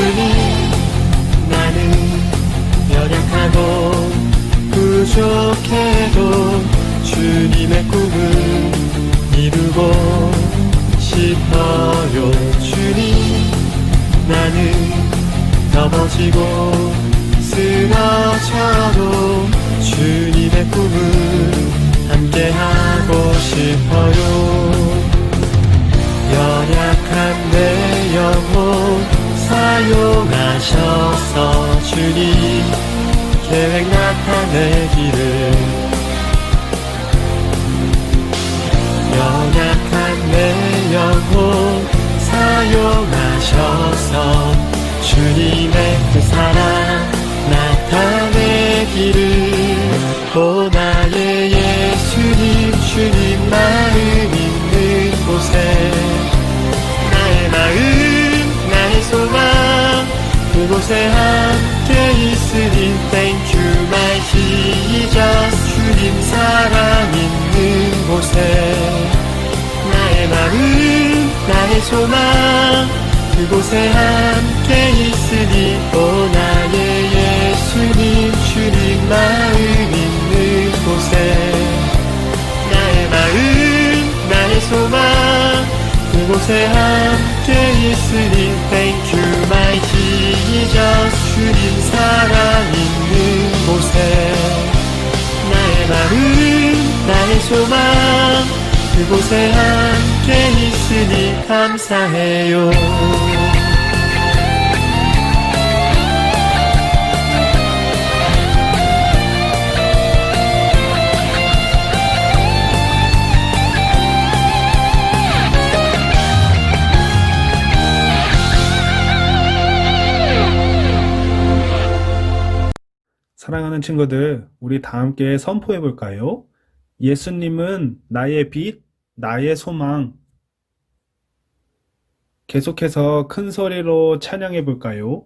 주님, 나는 연약하고 부족해도 주님의 꿈을 이루고 싶어요. 주님, 나는 넘어지고 쓰러져도 주님의 꿈을 함께하고 싶어요. 연약한 내 영혼 사용하셔서 주님 계획 나타내기를. 연약한 내 영혼 사용하셔서 주님의 그 사랑 나타내기를. 오 나의 예수님, 주님 마음 있는 곳에 나의 마음, 나의 소망 그곳에 함께 있으니 Thank you my Jesus. 주님 사랑 있는 곳에 나의 마음, 나의 소망 그곳에 함께 있으니. 오 나의 예수님, 주님 마음 있는 곳에 나의 마음, 나의 소망 그곳에 함께 있으니 Thank you my Jesus. 주님 사랑 있는 곳에 나의 마음, 나의 소망 그곳에 함께 있으니 감사해요. 사랑하는 친구들, 우리 다 함께 선포해 볼까요? 예수님은 나의 빛, 나의 소망. 계속해서 큰 소리로 찬양해 볼까요?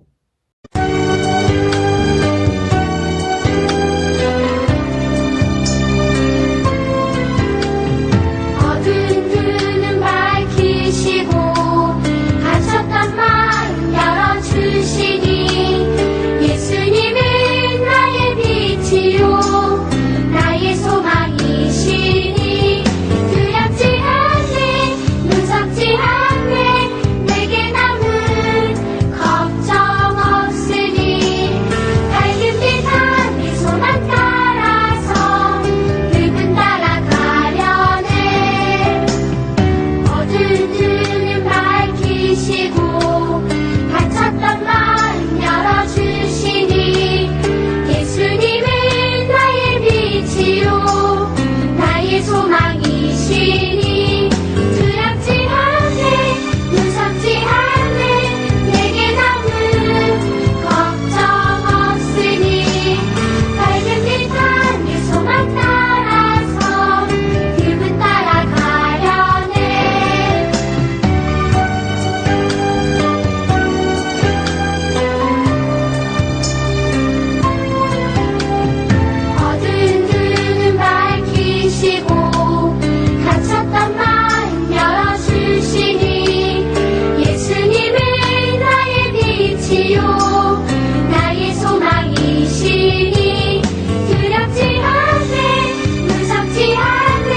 어두운 눈은 밝히시고 갇혔던 마음 열어주시니 예수님은 나의 빛이요 나의 소망이시니. 두렵지 않네, 무섭지 않네, 내게 남은 걱정 없으니. 밝은 빛 하늘 소망 따라서 그분 따라가려네. 어두운 눈은 밝히시고 갇혔던 마음 열어주시니 예수님은 나의 빛이요 나의 소망이시니. 두렵지 않네, 무섭지 않네, 내게 남은 걱정 없으니. 밝은 빛 하늘 소망 따라서 그분 따라가려네. 어두운 눈은 밝히시고 갇혔던 마음 열어주시니 예수님은 나의 빛이요 나의 소망이시니. 두렵지 않네, 무섭지 않네,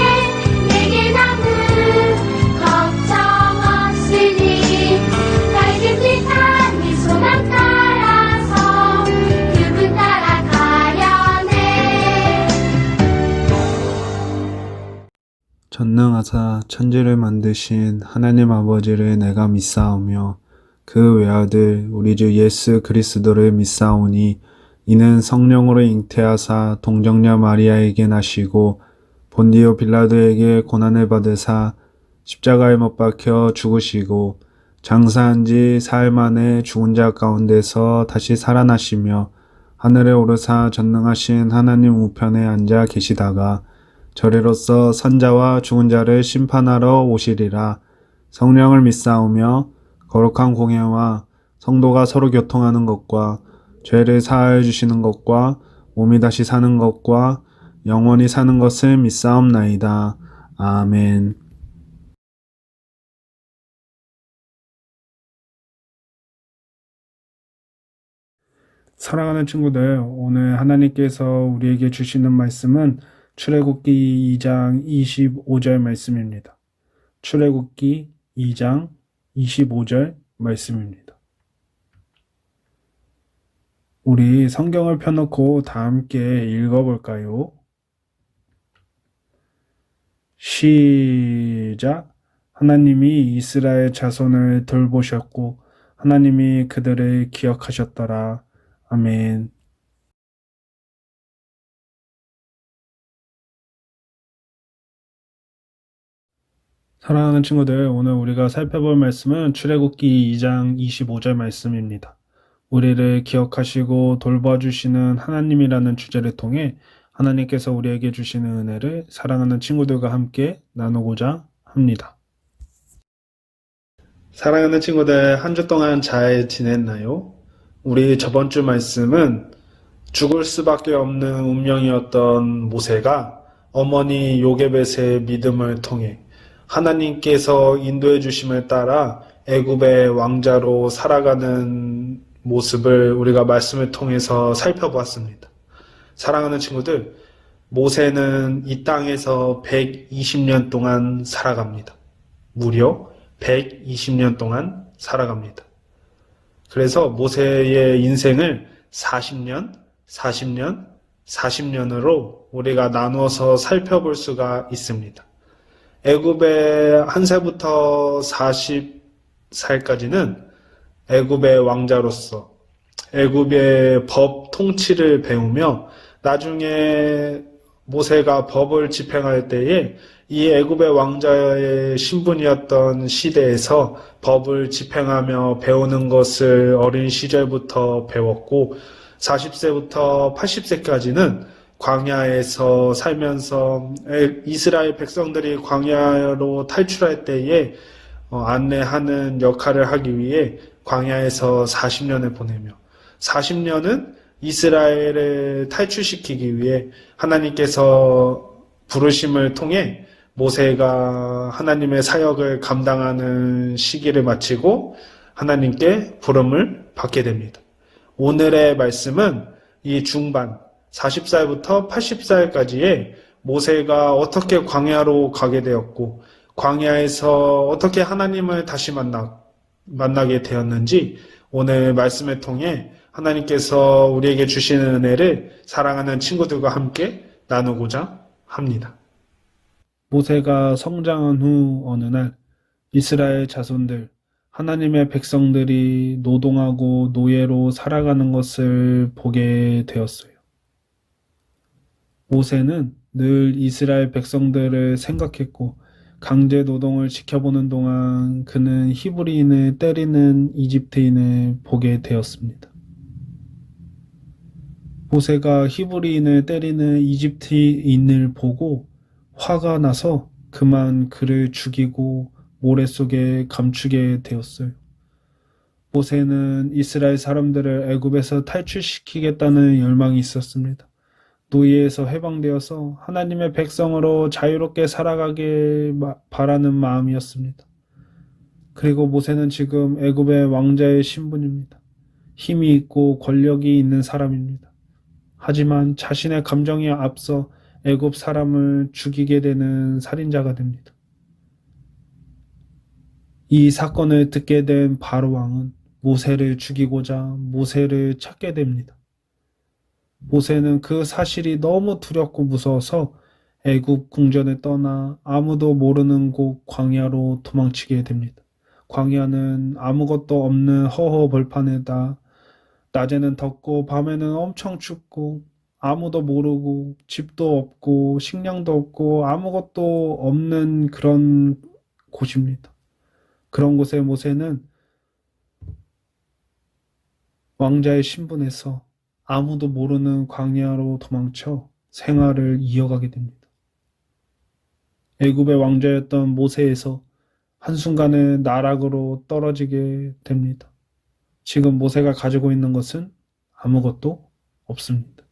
내게 남은 걱정 없으니. 밝은 빛 하늘 소망 따라서 그분 따라가려네. 전능하사 천지를 만드신 하나님 아버지를 내가 믿사오며 그 외아들 우리 주 예수 그리스도를 믿사오니 이는 성령으로 잉태하사 동정녀 마리아에게 나시고 본디오 빌라도에게 고난을 받으사 십자가에 못 박혀 죽으시고 장사한 지 사흘 만에 죽은 자 가운데서 다시 살아나시며 하늘에 오르사 전능하신 하나님 우편에 앉아 계시다가 저리로서 선자와 죽은 자를 심판하러 오시리라. 성령을 믿사오며 거룩한 공예와 성도가 서로 교통하는 것과 죄를 사하여 주시는 것과 몸이 다시 사는 것과 영원히 사는 것을 믿사옵나이다. 아멘. 사랑하는 친구들, 오늘 하나님께서 우리에게 주시는 말씀은 출애굽기 2장 25절 말씀입니다. 출애굽기 2장 25절 말씀입니다. 우리 성경을 펴놓고 다 함께 읽어볼까요? 시작. 하나님이 이스라엘 자손을 돌보셨고 하나님이 그들을 기억하셨더라. 아멘. 사랑하는 친구들, 오늘 우리가 살펴볼 말씀은 출애굽기 2장 25절 말씀입니다. 우리를 기억하시고 돌봐주시는 하나님이라는 주제를 통해 하나님께서 우리에게 주시는 은혜를 사랑하는 친구들과 함께 나누고자 합니다. 사랑하는 친구들, 한 주 동안 잘 지냈나요? 우리 저번 주 말씀은 죽을 수밖에 없는 운명이었던 모세가 어머니 요게벳의 믿음을 통해 하나님께서 인도해 주심을 따라 애굽의 왕자로 살아가는 모습을 우리가 말씀을 통해서 살펴보았습니다. 사랑하는 친구들, 모세는 이 땅에서 120년 동안 살아갑니다. 무려 120년 동안 살아갑니다. 그래서 모세의 인생을 40년, 40년, 40년으로 우리가 나누어서 살펴볼 수가 있습니다. 애굽의 1살부터 40살까지는 애굽의 왕자로서 애굽의 법 통치를 배우며 나중에 모세가 법을 집행할 때에 이 애굽의 왕자의 신분이었던 시대에서 법을 집행하며 배우는 것을 어린 시절부터 배웠고 40세부터 80세까지는 광야에서 살면서 이스라엘 백성들이 광야로 탈출할 때에 안내하는 역할을 하기 위해 광야에서 40년을 보내며 40년은 이스라엘을 탈출시키기 위해 하나님께서 부르심을 통해 모세가 하나님의 사역을 감당하는 시기를 마치고 하나님께 부름을 받게 됩니다. 오늘의 말씀은 이 중반 40살부터 80살까지의 모세가 어떻게 광야로 가게 되었고 광야에서 어떻게 하나님을 다시 만나게 되었는지 오늘 말씀을 통해 하나님께서 우리에게 주시는 은혜를 사랑하는 친구들과 함께 나누고자 합니다. 모세가 성장한 후 어느 날 이스라엘 자손들, 하나님의 백성들이 노동하고 노예로 살아가는 것을 보게 되었어요. 모세는 늘 이스라엘 백성들을 생각했고 강제 노동을 지켜보는 동안 그는 히브리인을 때리는 이집트인을 보게 되었습니다. 모세가 히브리인을 때리는 이집트인을 보고 화가 나서 그만 그를 죽이고 모래 속에 감추게 되었어요. 모세는 이스라엘 사람들을 애굽에서 탈출시키겠다는 열망이 있었습니다. 노예에서 해방되어서 하나님의 백성으로 자유롭게 살아가길 바라는 마음이었습니다. 그리고 모세는 지금 애굽의 왕자의 신분입니다. 힘이 있고 권력이 있는 사람입니다. 하지만 자신의 감정에 앞서 애굽 사람을 죽이게 되는 살인자가 됩니다. 이 사건을 듣게 된 바로 왕은 모세를 죽이고자 모세를 찾게 됩니다. 모세는 그 사실이 너무 두렵고 무서워서 애굽 궁전을 떠나 아무도 모르는 곳 광야로 도망치게 됩니다. 광야는 아무것도 없는 허허벌판에다 낮에는 덥고 밤에는 엄청 춥고 아무도 모르고 집도 없고 식량도 없고 아무것도 없는 그런 곳입니다. 그런 곳에 모세는 왕자의 신분에서 아무도 모르는 광야로 도망쳐 생활을 이어가게 됩니다. 애굽의 왕자였던 모세에서 한순간에 나락으로 떨어지게 됩니다. 지금 모세가 가지고 있는 것은 아무것도 없습니다.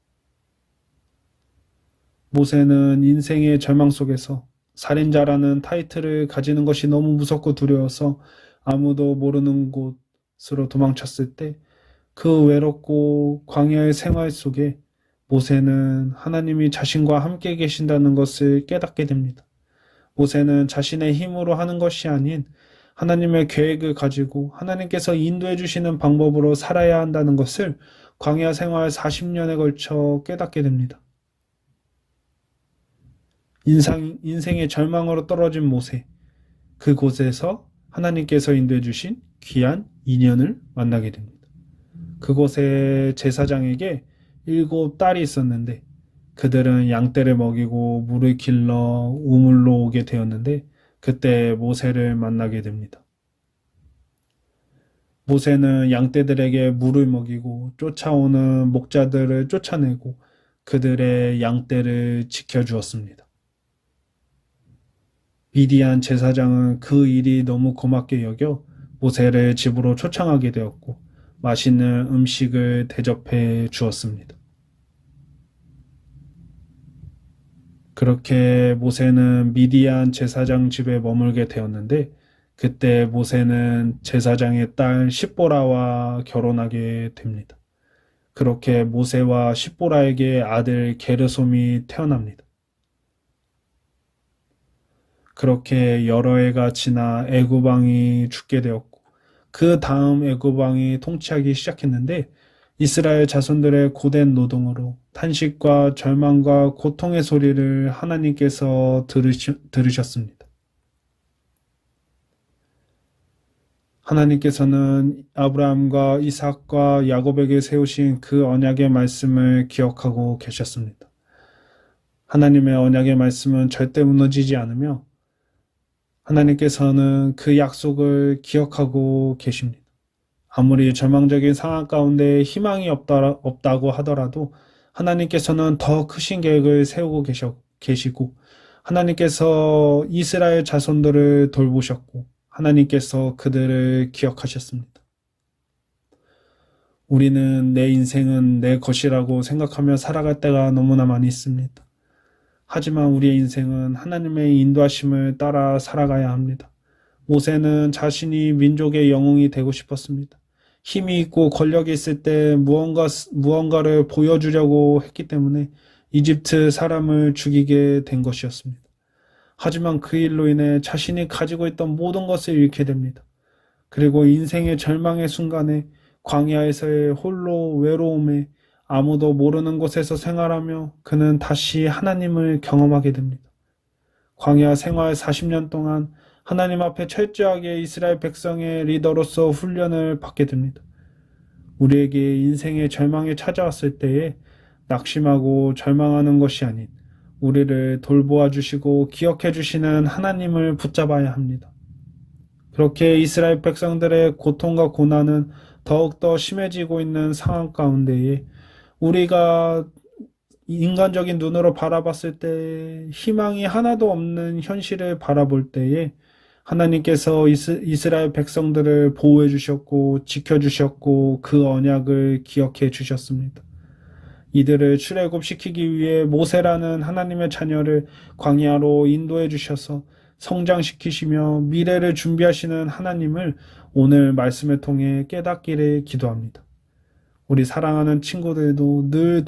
모세는 인생의 절망 속에서 살인자라는 타이틀을 가지는 것이 너무 무섭고 두려워서 아무도 모르는 곳으로 도망쳤을 때 그 외롭고 광야의 생활 속에 모세는 하나님이 자신과 함께 계신다는 것을 깨닫게 됩니다. 모세는 자신의 힘으로 하는 것이 아닌 하나님의 계획을 가지고 하나님께서 인도해 주시는 방법으로 살아야 한다는 것을 광야 생활 40년에 걸쳐 깨닫게 됩니다. 인생의 절망으로 떨어진 모세, 그곳에서 하나님께서 인도해 주신 귀한 인연을 만나게 됩니다. 그곳에 제사장에게 7딸이 있었는데 그들은 양떼를 먹이고 물을 길러 우물로 오게 되었는데 그때 모세를 만나게 됩니다. 모세는 양떼들에게 물을 먹이고 쫓아오는 목자들을 쫓아내고 그들의 양떼를 지켜주었습니다. 미디안 제사장은 그 일이 너무 고맙게 여겨 모세를 집으로 초청하게 되었고 맛있는 음식을 대접해 주었습니다. 그렇게 모세는 미디안 제사장 집에 머물게 되었는데 그때 모세는 제사장의 딸 십보라와 결혼하게 됩니다. 그렇게 모세와 십보라에게 아들 게르솜이 태어납니다. 그렇게 여러 해가 지나 애굽 왕이 죽게 되었고 그 다음 애굽 왕이 통치하기 시작했는데 이스라엘 자손들의 고된 노동으로 탄식과 절망과 고통의 소리를 하나님께서 들으셨습니다. 하나님께서는 아브라함과 이삭과 야곱에게 세우신 그 언약의 말씀을 기억하고 계셨습니다. 하나님의 언약의 말씀은 절대 무너지지 않으며 하나님께서는 그 약속을 기억하고 계십니다. 아무리 절망적인 상황 가운데 희망이 없다고 하더라도 하나님께서는 더 크신 계획을 세우고 계시고 하나님께서 이스라엘 자손들을 돌보셨고 하나님께서 그들을 기억하셨습니다. 우리는 내 인생은 내 것이라고 생각하며 살아갈 때가 너무나 많이 있습니다. 하지만 우리의 인생은 하나님의 인도하심을 따라 살아가야 합니다. 모세는 자신이 민족의 영웅이 되고 싶었습니다. 힘이 있고 권력이 있을 때 무언가를 보여주려고 했기 때문에 이집트 사람을 죽이게 된 것이었습니다. 하지만 그 일로 인해 자신이 가지고 있던 모든 것을 잃게 됩니다. 그리고 인생의 절망의 순간에 광야에서의 홀로 외로움에 아무도 모르는 곳에서 생활하며 그는 다시 하나님을 경험하게 됩니다. 광야 생활 40년 동안 하나님 앞에 철저하게 이스라엘 백성의 리더로서 훈련을 받게 됩니다. 우리에게 인생의 절망이 찾아왔을 때에 낙심하고 절망하는 것이 아닌 우리를 돌보아 주시고 기억해 주시는 하나님을 붙잡아야 합니다. 그렇게 이스라엘 백성들의 고통과 고난은 더욱더 심해지고 있는 상황 가운데에 우리가 인간적인 눈으로 바라봤을 때 희망이 하나도 없는 현실을 바라볼 때에 하나님께서 이스라엘 백성들을 보호해 주셨고 지켜주셨고 그 언약을 기억해 주셨습니다. 이들을 출애굽시키기 위해 모세라는 하나님의 자녀를 광야로 인도해 주셔서 성장시키시며 미래를 준비하시는 하나님을 오늘 말씀을 통해 깨닫기를 기도합니다. 우리 사랑하는 친구들도 늘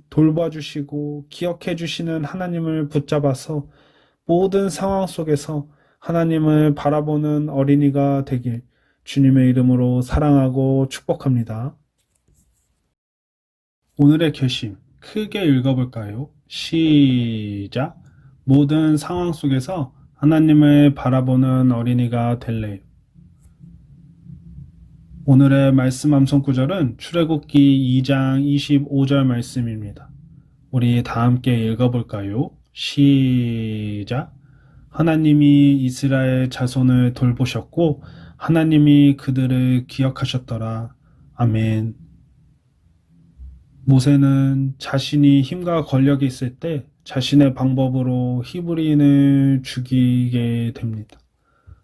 돌봐주시고 기억해 주시는 하나님을 붙잡아서 모든 상황 속에서 하나님을 바라보는 어린이가 되길 주님의 이름으로 사랑하고 축복합니다. 오늘의 결심 크게 읽어볼까요? 시작! 모든 상황 속에서 하나님을 바라보는 어린이가 될래요. 오늘의 말씀 암송 구절은 출애굽기 2장 25절 말씀입니다. 우리 다 함께 읽어볼까요? 시작! 하나님이 이스라엘 자손을 돌보셨고 하나님이 그들을 기억하셨더라. 아멘. 모세는 자신이 힘과 권력이 있을 때 자신의 방법으로 히브리인을 죽이게 됩니다.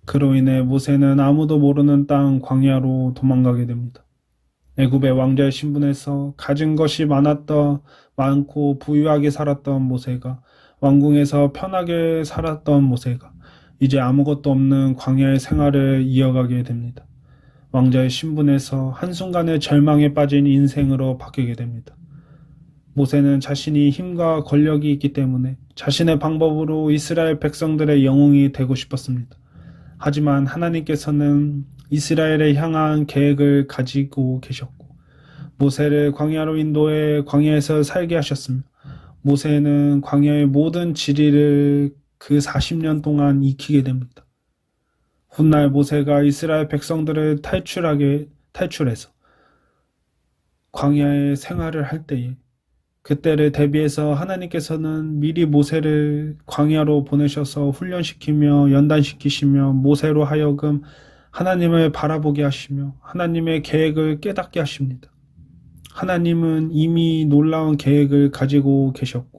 그로 인해 모세는 아무도 모르는 땅 광야로 도망가게 됩니다. 애굽의 왕자의 신분에서 가진 것이 많고 부유하게 살았던 모세가 왕궁에서 편하게 살았던 모세가 이제 아무것도 없는 광야의 생활을 이어가게 됩니다. 왕자의 신분에서 한순간에 절망에 빠진 인생으로 바뀌게 됩니다. 모세는 자신이 힘과 권력이 있기 때문에 자신의 방법으로 이스라엘 백성들의 영웅이 되고 싶었습니다. 하지만 하나님께서는 이스라엘에 향한 계획을 가지고 계셨고 모세를 광야로 인도해 광야에서 살게 하셨으며 모세는 광야의 모든 지리를 그 40년 동안 익히게 됩니다. 훗날 모세가 이스라엘 백성들을 탈출해서 광야의 생활을 할 때에 그때를 대비해서 하나님께서는 미리 모세를 광야로 보내셔서 훈련시키며 연단시키시며 모세로 하여금 하나님을 바라보게 하시며 하나님의 계획을 깨닫게 하십니다. 하나님은 이미 놀라운 계획을 가지고 계셨고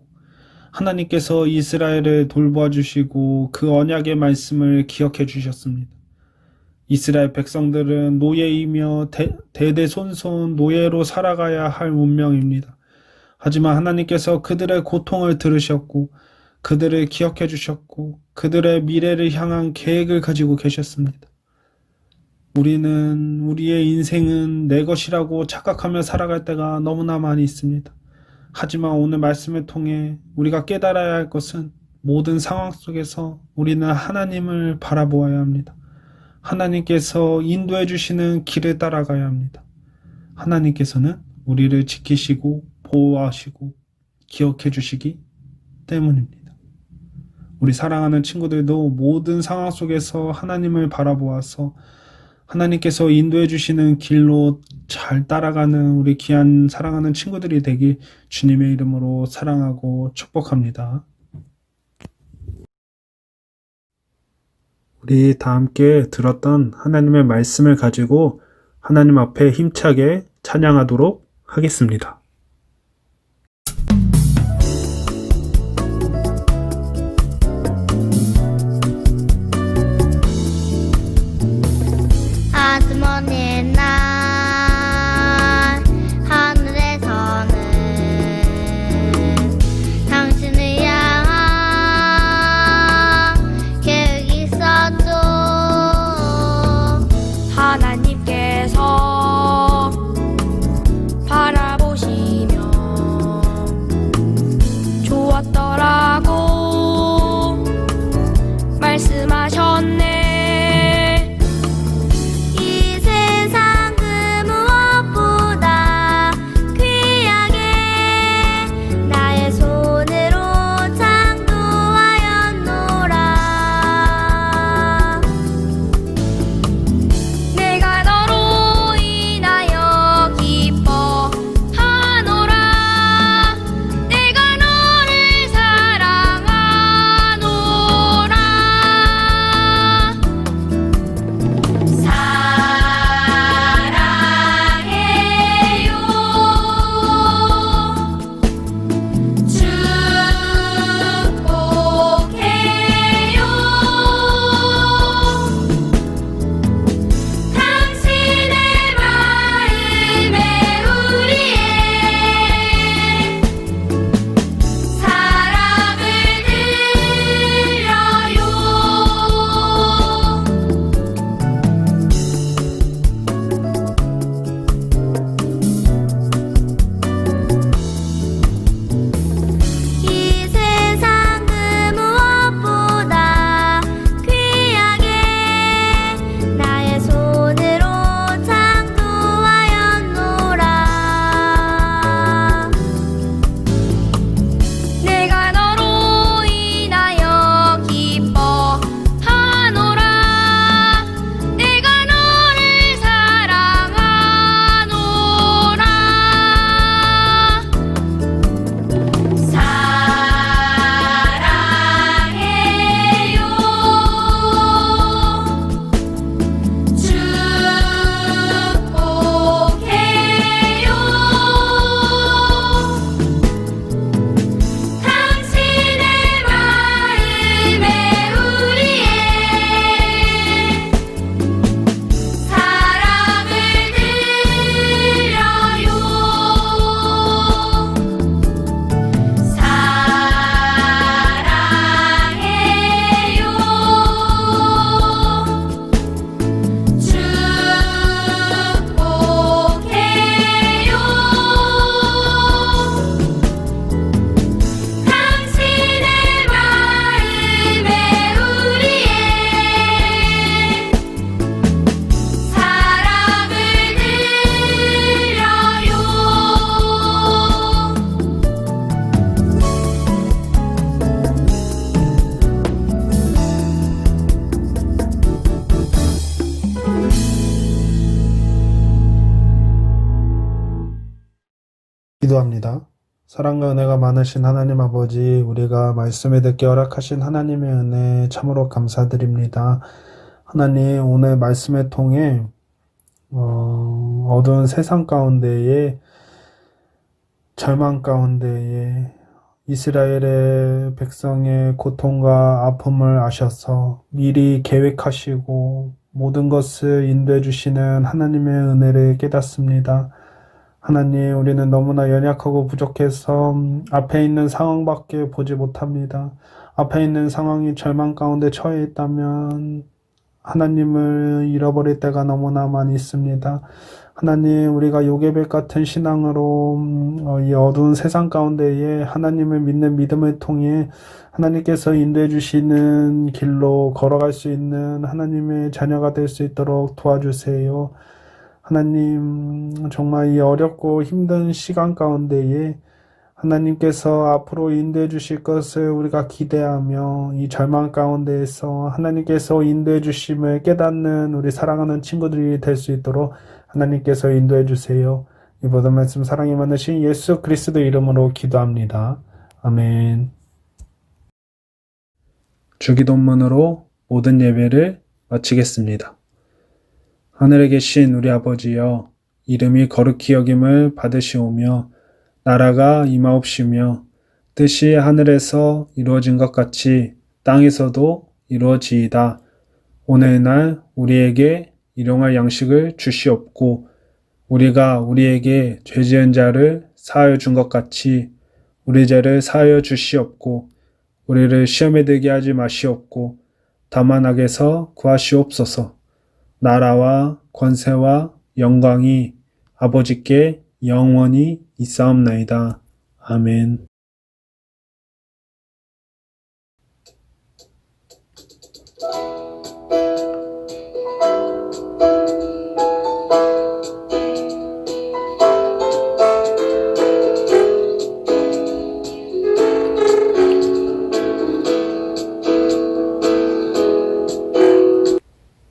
하나님께서 이스라엘을 돌보아 주시고 그 언약의 말씀을 기억해 주셨습니다. 이스라엘 백성들은 노예이며 대대손손 노예로 살아가야 할 운명입니다. 하지만 하나님께서 그들의 고통을 들으셨고 그들을 기억해 주셨고 그들의 미래를 향한 계획을 가지고 계셨습니다. 우리는 우리의 인생은 내 것이라고 착각하며 살아갈 때가 너무나 많이 있습니다. 하지만 오늘 말씀을 통해 우리가 깨달아야 할 것은 모든 상황 속에서 우리는 하나님을 바라보아야 합니다. 하나님께서 인도해 주시는 길을 따라가야 합니다. 하나님께서는 우리를 지키시고 보호하시고 기억해 주시기 때문입니다. 우리 사랑하는 친구들도 모든 상황 속에서 하나님을 바라보아서 하나님께서 인도해 주시는 길로 잘 따라가는 우리 귀한 사랑하는 친구들이 되길 주님의 이름으로 사랑하고 축복합니다. 우리 다 함께 들었던 하나님의 말씀을 가지고 하나님 앞에 힘차게 찬양하도록 하겠습니다. 아주머니의 날 하늘에서는 당신을 향한 계획이 있었죠. 하나님께서 바라보시 기도합니다. 사랑과 은혜가 많으신 하나님 아버지, 우리가 말씀을 듣게 허락하신 하나님의 은혜 참으로 감사드립니다. 하나님, 오늘 말씀을 통해 어두운 세상 가운데에, 절망 가운데에 이스라엘의 백성의 고통과 아픔을 아셔서 미리 계획하시고 모든 것을 인도해 주시는 하나님의 은혜를 깨닫습니다. 하나님, 우리는 너무나 연약하고 부족해서 앞에 있는 상황밖에 보지 못합니다. 앞에 있는 상황이 절망 가운데 처해 있다면 하나님을 잃어버릴 때가 너무나 많이 있습니다. 하나님, 우리가 요괴백 같은 신앙으로 이 어두운 세상 가운데에 하나님을 믿는 믿음을 통해 하나님께서 인도해 주시는 길로 걸어갈 수 있는 하나님의 자녀가 될 수 있도록 도와주세요. 하나님, 정말 이 어렵고 힘든 시간 가운데에 하나님께서 앞으로 인도해 주실 것을 우리가 기대하며 이 절망 가운데에서 하나님께서 인도해 주심을 깨닫는 우리 사랑하는 친구들이 될 수 있도록 하나님께서 인도해 주세요. 이 모든 말씀 사랑이 많으신 예수 그리스도 이름으로 기도합니다. 아멘. 주기도문으로 모든 예배를 마치겠습니다. 하늘에 계신 우리 아버지여, 이름이 거룩히 여김을 받으시오며 나라가 임하옵시며 뜻이 하늘에서 이루어진 것 같이 땅에서도 이루어지이다. 오늘날 우리에게 일용할 양식을 주시옵고 우리가 우리에게 죄 지은 자를 사하여 준 것 같이 우리 죄를 사하여 주시옵고 우리를 시험에 들게 하지 마시옵고 다만 악에서 구하시옵소서. 나라와 권세와 영광이 아버지께 영원히 있사옵나이다. 아멘.